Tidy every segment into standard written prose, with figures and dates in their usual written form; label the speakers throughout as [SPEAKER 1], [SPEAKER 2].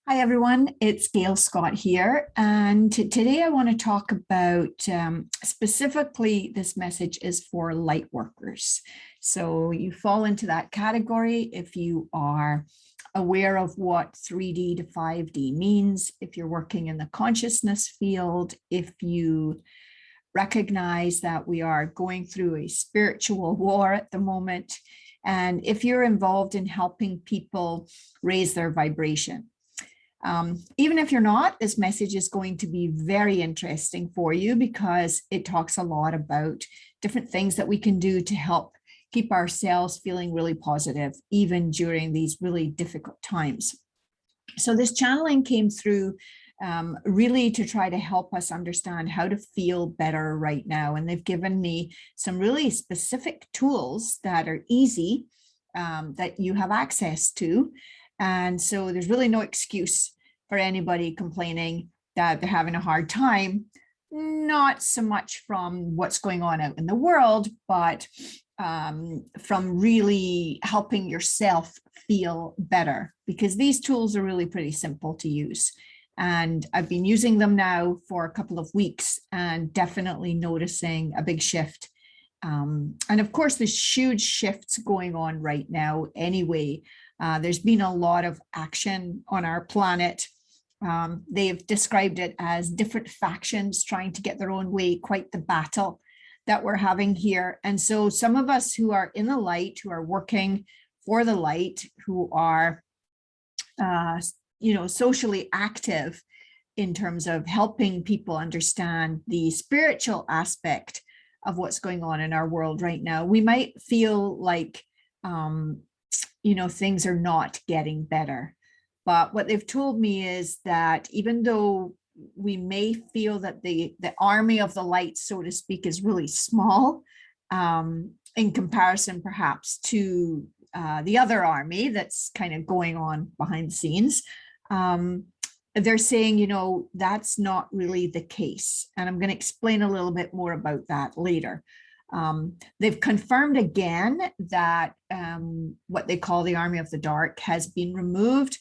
[SPEAKER 1] Hi, everyone. It's Gail Scott here. And today I want to talk about specifically, this message is for light workers. So you fall into that category if you are aware of what 3D to 5D means, if you're working in the consciousness field, if you recognize that we are going through a spiritual war at the moment, and if you're involved in helping people raise their vibration. Even if you're not, this message is going to be very interesting for you because it talks a lot about different things that we can do to help keep ourselves feeling really positive, even during these really difficult times. So this channeling came through really to try to help us understand how to feel better right now. And they've given me some really specific tools that are easy, that you have access to. And so there's really no excuse for anybody complaining that they're having a hard time, not so much from what's going on out in the world, but from really helping yourself feel better, because these tools are really pretty simple to use. And I've been using them now for a couple of weeks and definitely noticing a big shift. And of course, there's huge shifts going on right now anyway. There's been a lot of action on our planet. They've described it as different factions trying to get their own way, quite the battle that we're having here. And so some of us who are in the light, who are working for the light, who are, socially active in terms of helping people understand the spiritual aspect of what's going on in our world right now, we might feel like, things are not getting better. But what they've told me is that even though we may feel that the army of the light, so to speak, is really small, in comparison perhaps to the other army that's kind of going on behind the scenes, they're saying, that's not really the case. And I'm going to explain a little bit more about that later. They've confirmed again that what they call the army of the dark has been removed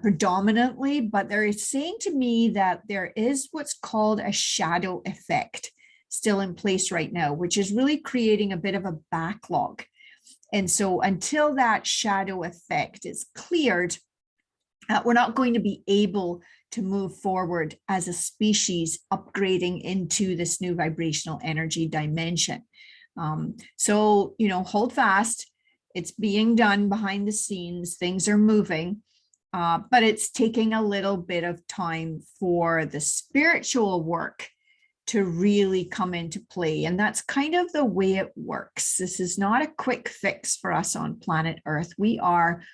[SPEAKER 1] predominantly, but they're saying to me that there is what's called a shadow effect still in place right now, which is really creating a bit of a backlog. And so until that shadow effect is cleared, we're not going to be able to move forward as a species, upgrading into this new vibrational energy dimension. So, hold fast. It's being done behind the scenes. Things are moving. But it's taking a little bit of time for the spiritual work to really come into play. And that's kind of the way it works. This is not a quick fix for us on planet Earth. We are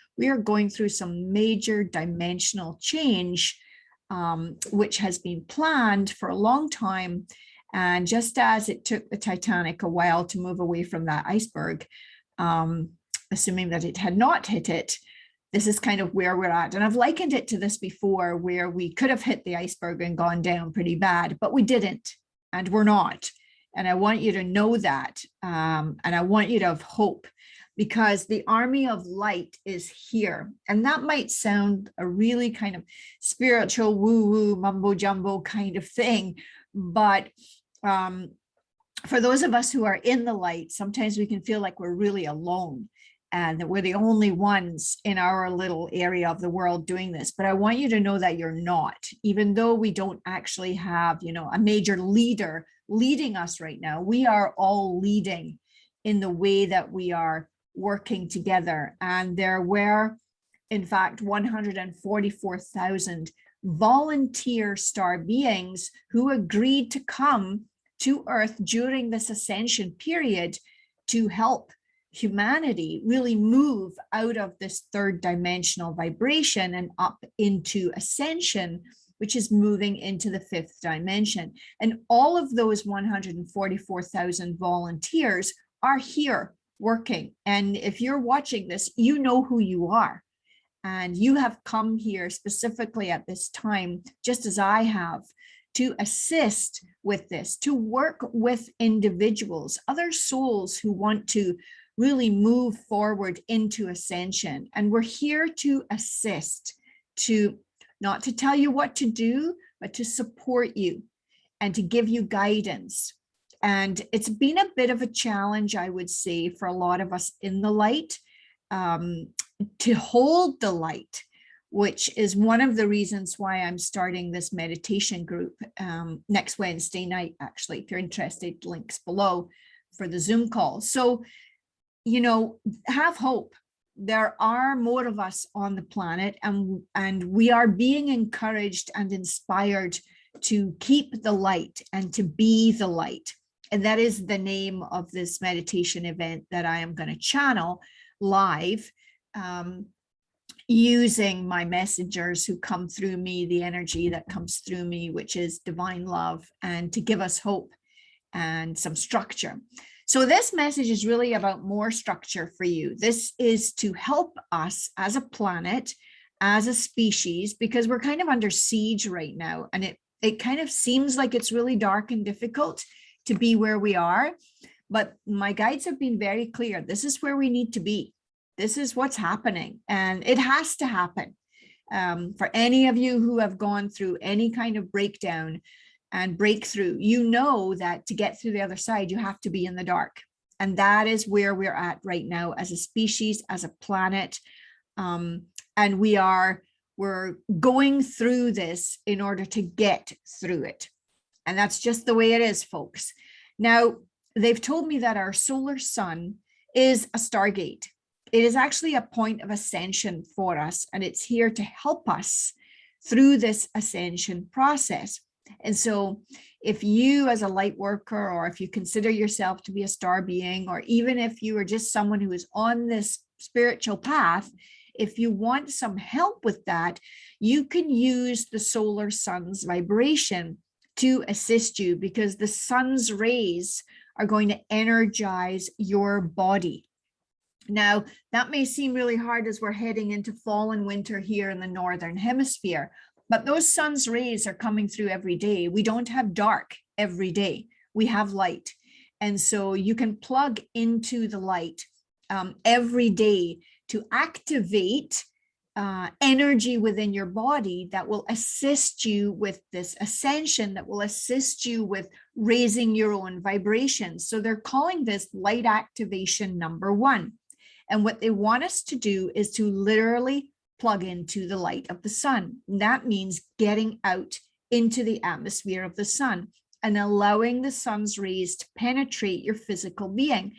[SPEAKER 1] going through some major dimensional change, which has been planned for a long time. And just as it took the Titanic a while to move away from that iceberg, assuming that it had not hit it, this is kind of where we're at. And I've likened it to this before, where we could have hit the iceberg and gone down pretty bad, but we didn't, and we're not. And I want you to know that. And I want you to have hope, because the army of light is here. And that might sound a really kind of spiritual woo-woo, mumbo jumbo kind of thing. But for those of us who are in the light, sometimes we can feel like we're really alone, and that we're the only ones in our little area of the world doing this. But I want you to know that you're not, even though we don't actually have, a major leader leading us right now. We are all leading in the way that we are working together. And there were, in fact, 144,000 volunteer star beings who agreed to come to Earth during this ascension period to help humanity really move out of this third dimensional vibration and up into ascension, which is moving into the fifth dimension. And all of those 144,000 volunteers are here working. And if you're watching this, you know who you are. And you have come here specifically at this time, just as I have, to assist with this, to work with individuals, other souls who want to really move forward into ascension. And we're here to assist, to not to tell you what to do, but to support you and to give you guidance. And it's been a bit of a challenge, I would say, for a lot of us in the light, to hold the light, which is one of the reasons why I'm starting this meditation group next Wednesday night, actually. If you're interested, links below for the Zoom call. So, you know, have hope. There are more of us on the planet, and we are being encouraged and inspired to keep the light and to be the light. And that is the name of this meditation event that I am going to channel live, using my messengers who come through me, the energy that comes through me, which is divine love, and to give us hope and some structure. So this message is really about more structure for you. This is to help us as a planet, as a species, because we're kind of under siege right now. And it kind of seems like it's really dark and difficult to be where we are. But my guides have been very clear. This is where we need to be. This is what's happening. And it has to happen. For any of you who have gone through any kind of breakdown and breakthrough, you know that to get through the other side, you have to be in the dark. And that is where we're at right now as a species, as a planet. And we're going through this in order to get through it. And that's just the way it is, folks. Now, they've told me that our solar sun is a stargate. It is actually a point of ascension for us, and it's here to help us through this ascension process. And so if you as a light worker, or if you consider yourself to be a star being, or even if you are just someone who is on this spiritual path, if you want some help with that, you can use the solar sun's vibration to assist you, because the sun's rays are going to energize your body. Now, that may seem really hard as we're heading into fall and winter here in the Northern Hemisphere, but those sun's rays are coming through every day. We don't have dark every day. We have light. And so you can plug into the light every day to activate energy within your body that will assist you with this ascension, that will assist you with raising your own vibrations. So they're calling this light activation number 1. And what they want us to do is to literally plug into the light of the sun. And that means getting out into the atmosphere of the sun and allowing the sun's rays to penetrate your physical being.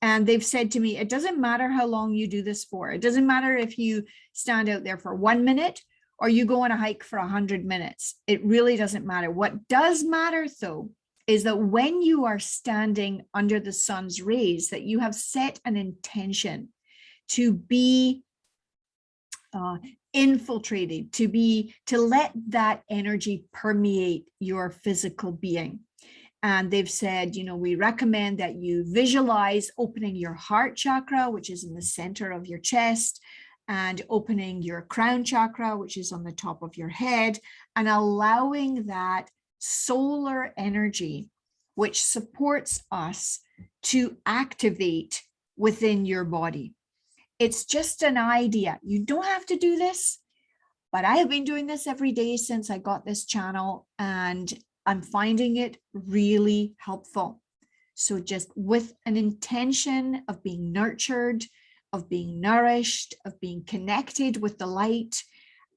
[SPEAKER 1] And they've said to me, it doesn't matter how long you do this for. It doesn't matter if you stand out there for 1 minute or you go on a hike for 100 minutes. It really doesn't matter. What does matter, though, is that when you are standing under the sun's rays, that you have set an intention to be infiltrated, to let that energy permeate your physical being. And they've said, you know, we recommend that you visualize opening your heart chakra, which is in the center of your chest, and opening your crown chakra, which is on the top of your head, and allowing that solar energy, which supports us, to activate within your body. It's just an idea. You don't have to do this, but I have been doing this every day since I got this channel, and I'm finding it really helpful. So just with an intention of being nurtured, of being nourished, of being connected with the light,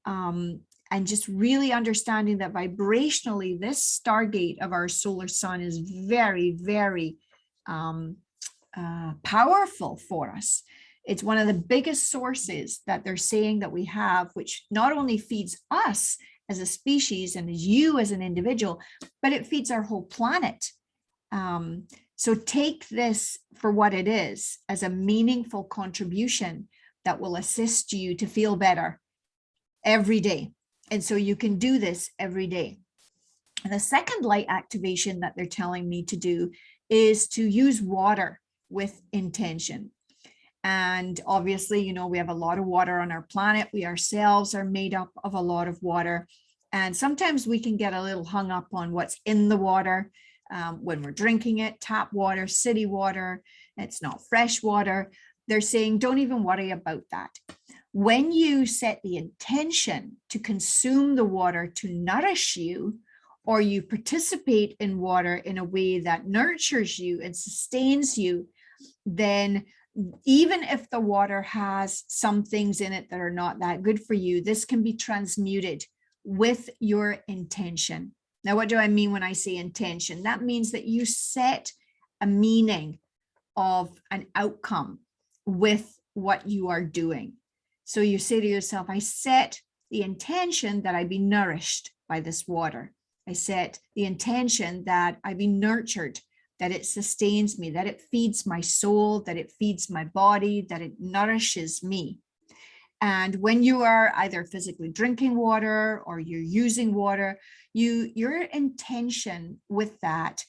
[SPEAKER 1] and just really understanding that vibrationally, this stargate of our solar sun is very, very powerful for us. It's one of the biggest sources that they're saying that we have, which not only feeds us as a species and as you as an individual, but it feeds our whole planet. So take this for what it is, as a meaningful contribution that will assist you to feel better every day. And so you can do this every day. And the second light activation that they're telling me to do is to use water with intention. And obviously, you know, we have a lot of water on our planet. We ourselves are made up of a lot of water. And sometimes we can get a little hung up on what's in the water when we're drinking it, tap water, city water. It's not fresh water. They're saying, don't even worry about that. When you set the intention to consume the water to nourish you, or you participate in water in a way that nurtures you and sustains you, then even if the water has some things in it that are not that good for you, this can be transmuted with your intention. Now, what do I mean when I say intention? That means that you set a meaning of an outcome with what you are doing. So you say to yourself, I set the intention that I be nourished by this water. I set the intention that I be nurtured, that it sustains me, that it feeds my soul, that it feeds my body, that it nourishes me. And when you are either physically drinking water or you're using water, your intention with that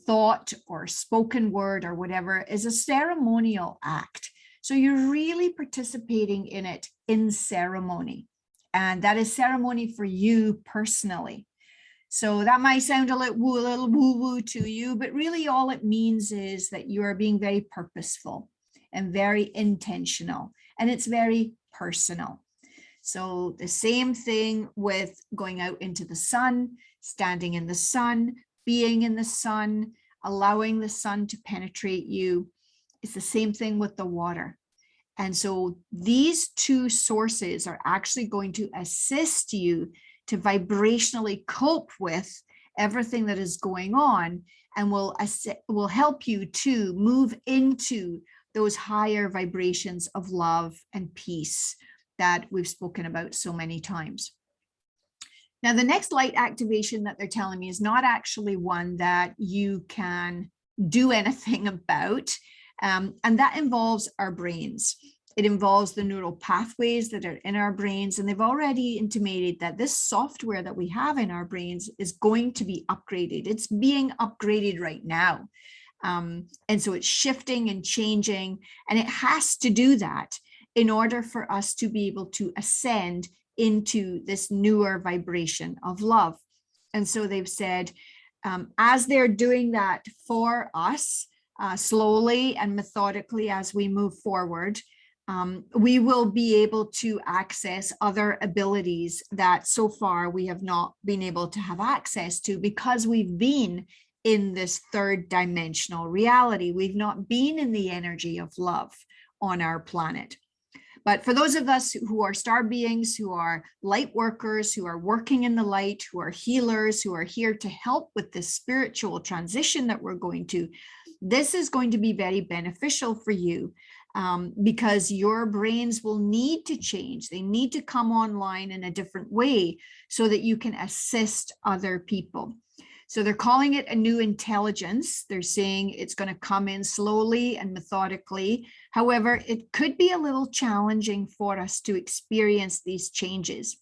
[SPEAKER 1] thought or spoken word or whatever is a ceremonial act. So you're really participating in it in ceremony. And that is ceremony for you personally. So that might sound a little woo-woo to you, but really all it means is that you are being very purposeful and very intentional, and it's very personal. So the same thing with going out into the sun, standing in the sun, being in the sun, allowing the sun to penetrate you. It's the same thing with the water. And so these two sources are actually going to assist you to vibrationally cope with everything that is going on, and will help you to move into those higher vibrations of love and peace that we've spoken about so many times. Now, the next light activation that they're telling me is not actually one that you can do anything about, and that involves our brains. It involves the neural pathways that are in our brains, and they've already intimated that this software that we have in our brains is going to be upgraded. It's being upgraded right now. And so it's shifting and changing, and it has to do that in order for us to be able to ascend into this newer vibration of love. And so they've said, as they're doing that for us, slowly and methodically as we move forward, we will be able to access other abilities that so far we have not been able to have access to, because we've been in this third dimensional reality. We've not been in the energy of love on our planet. But for those of us who are star beings, who are light workers, who are working in the light, who are healers, who are here to help with this spiritual transition that we're going to, this is going to be very beneficial for you, because your brains will need to change. They need to come online in a different way so that you can assist other people. So they're calling it a new intelligence. They're saying it's going to come in slowly and methodically. However, it could be a little challenging for us to experience these changes.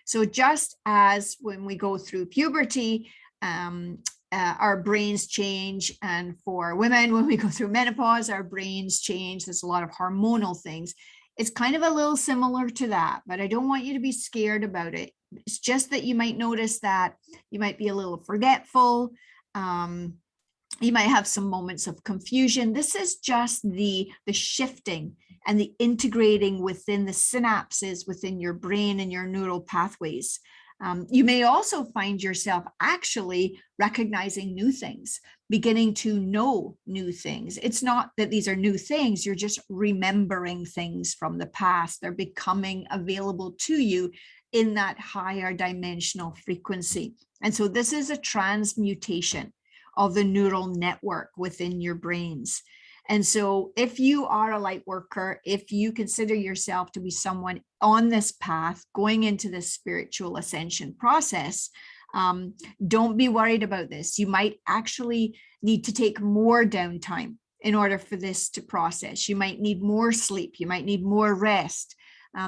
[SPEAKER 1] So just as when we go through puberty, our brains change, and for women, when we go through menopause, our brains change. There's a lot of hormonal things. It's kind of a little similar to that, but I don't want you to be scared about it. It's just that you might notice that you might be a little forgetful. You might have some moments of confusion. This is just the shifting and the integrating within the synapses within your brain and your neural pathways. You may also find yourself actually recognizing new things, beginning to know new things. It's not that these are new things, you're just remembering things from the past. They're becoming available to you in that higher dimensional frequency. And so this is a transmutation of the neural network within your brains. And so if you are a light worker, if you consider yourself to be someone on this path, going into this spiritual ascension process, don't be worried about this. You might actually need to take more downtime in order for this to process. You might need more sleep. You might need more rest.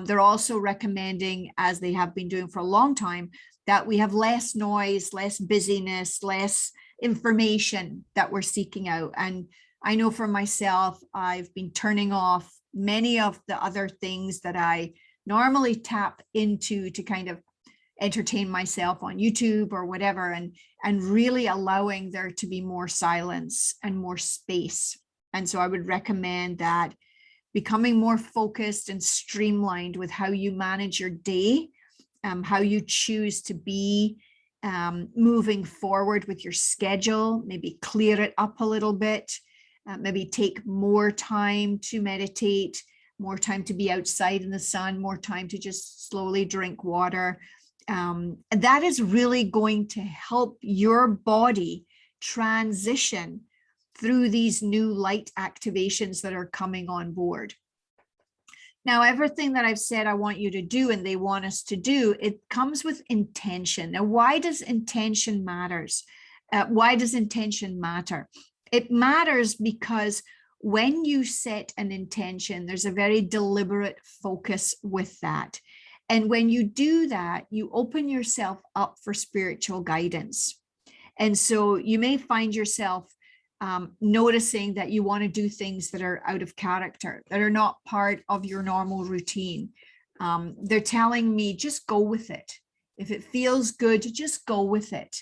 [SPEAKER 1] They're also recommending, as they have been doing for a long time, that we have less noise, less busyness, less information that we're seeking out. And I know for myself, I've been turning off many of the other things that I normally tap into to kind of entertain myself on YouTube or whatever, and really allowing there to be more silence and more space. And so I would recommend that becoming more focused and streamlined with how you manage your day, how you choose to be moving forward with your schedule, maybe clear it up a little bit, maybe take more time to meditate, more time to be outside in the sun, more time to just slowly drink water. And that is really going to help your body transition through these new light activations that are coming on board. Now, everything that I've said I want you to do and they want us to do, it comes with intention. Now, why does intention matters? Why does intention matter? It matters because when you set an intention, there's a very deliberate focus with that. And when you do that, you open yourself up for spiritual guidance. And so you may find yourself noticing that you want to do things that are out of character, that are not part of your normal routine. They're telling me, just go with it. If it feels good, just go with it.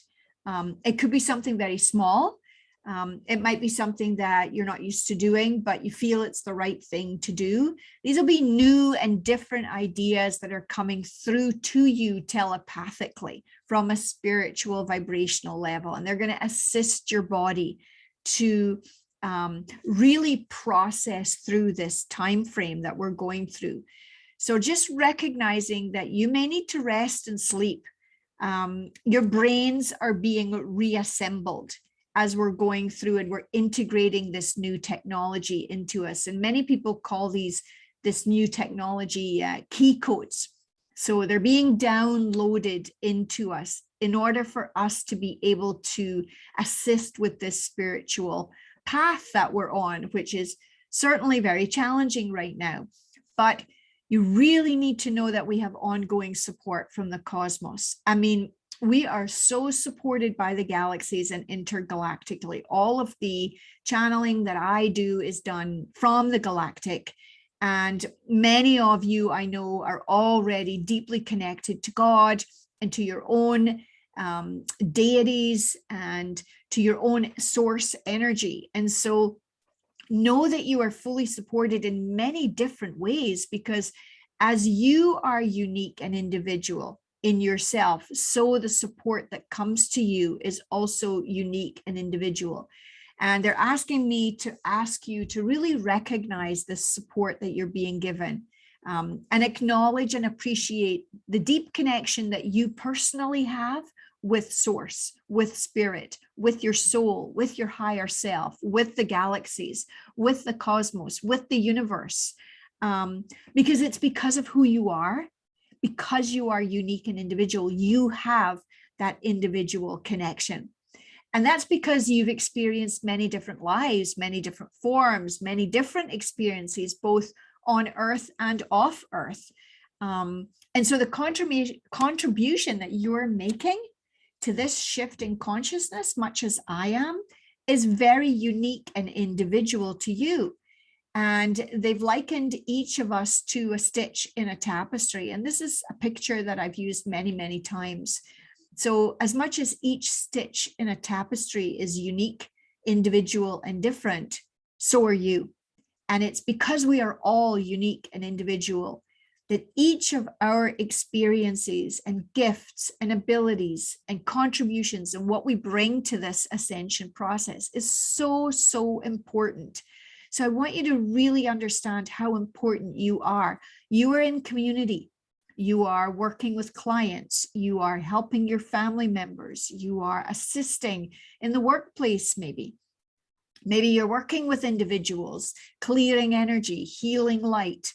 [SPEAKER 1] It could be something very small. It might be something that you're not used to doing, but you feel it's the right thing to do. These will be new and different ideas that are coming through to you telepathically from a spiritual vibrational level, and they're going to assist your body to really process through this time frame that we're going through. So just recognizing that you may need to rest and sleep. Your brains are being reassembled as we're going through and we're integrating this new technology into us. And many people call this new technology key codes. So they're being downloaded into us in order for us to be able to assist with this spiritual path that we're on, which is certainly very challenging right now. But you really need to know that we have ongoing support from the cosmos. I mean, we are so supported by the galaxies and intergalactically. All of the channeling that I do is done from the galactic. And many of you I know are already deeply connected to God and to your own deities and to your own source energy. And so know that you are fully supported in many different ways, because as you are unique and individual in yourself, so the support that comes to you is also unique and individual. And they're asking me to ask you to really recognize the support that you're being given, and acknowledge and appreciate the deep connection that you personally have with source, with spirit, with your soul, with your higher self, with the galaxies, with the cosmos, with the universe. Because it's because of who you are, because you are unique and individual, you have that individual connection. And that's because you've experienced many different lives, many different forms, many different experiences, both on Earth and off Earth. And so the contribution that you're making to this shift in consciousness, much as I am, is very unique and individual to you. And they've likened each of us to a stitch in a tapestry. And this is a picture that I've used many, many times. So as much as each stitch in a tapestry is unique, individual, and different, so are you. And it's because we are all unique and individual that each of our experiences and gifts and abilities and contributions and what we bring to this ascension process is so, so important. So I want you to really understand how important you are. You are in community. You are working with clients. You are helping your family members. You are assisting in the workplace, maybe. Maybe you're working with individuals, clearing energy, healing light,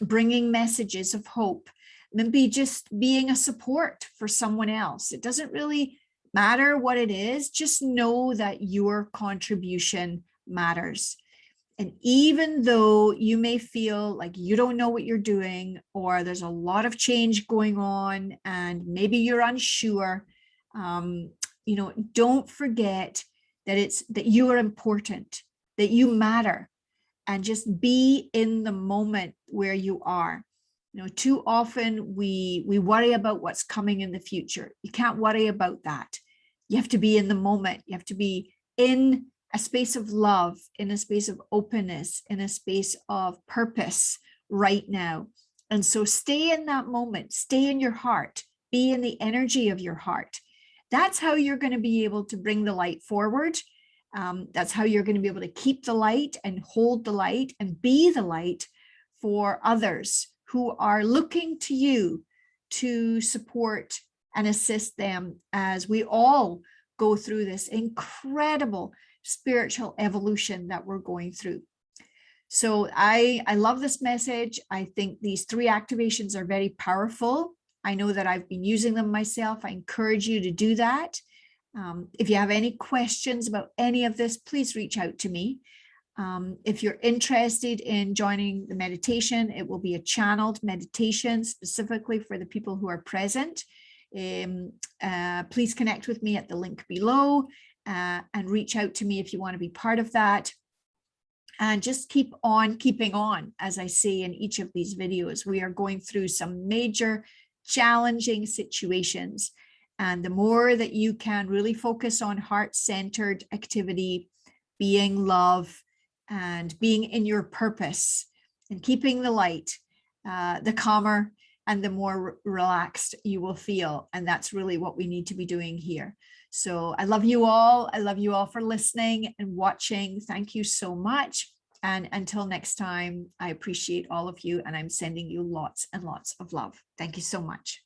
[SPEAKER 1] bringing messages of hope, maybe just being a support for someone else. It doesn't really matter what it is. Just know that your contribution matters. And even though you may feel like you don't know what you're doing, or there's a lot of change going on, and maybe you're unsure, don't forget that you are important, that you matter, and just be in the moment where you are. Too often we worry about what's coming in the future. You can't worry about that. You have to be in the moment. You have to be in a space of love, in a space of openness, in a space of purpose right now. And so stay in that moment, stay in your heart, be in the energy of your heart. That's how you're going to be able to bring the light forward. That's how you're going to be able to keep the light and hold the light and be the light for others who are looking to you to support and assist them as we all go through this incredible spiritual evolution that we're going through. So I love this message. I think these 3 activations are very powerful. I know that I've been using them myself. I encourage you to do that. If you have any questions about any of this, please reach out to me. If you're interested in joining the meditation, it will be a channeled meditation specifically for the people who are present. Please connect with me at the link below and reach out to me if you want to be part of that. And just keep on keeping on, as I say in each of these videos. We are going through some major challenging situations. And the more that you can really focus on heart-centered activity, being love, and being in your purpose and keeping the light, the calmer and the more relaxed you will feel. And that's really what we need to be doing here. So I love you all. I love you all for listening and watching. Thank you so much. And until next time, I appreciate all of you, and I'm sending you lots and lots of love. Thank you so much.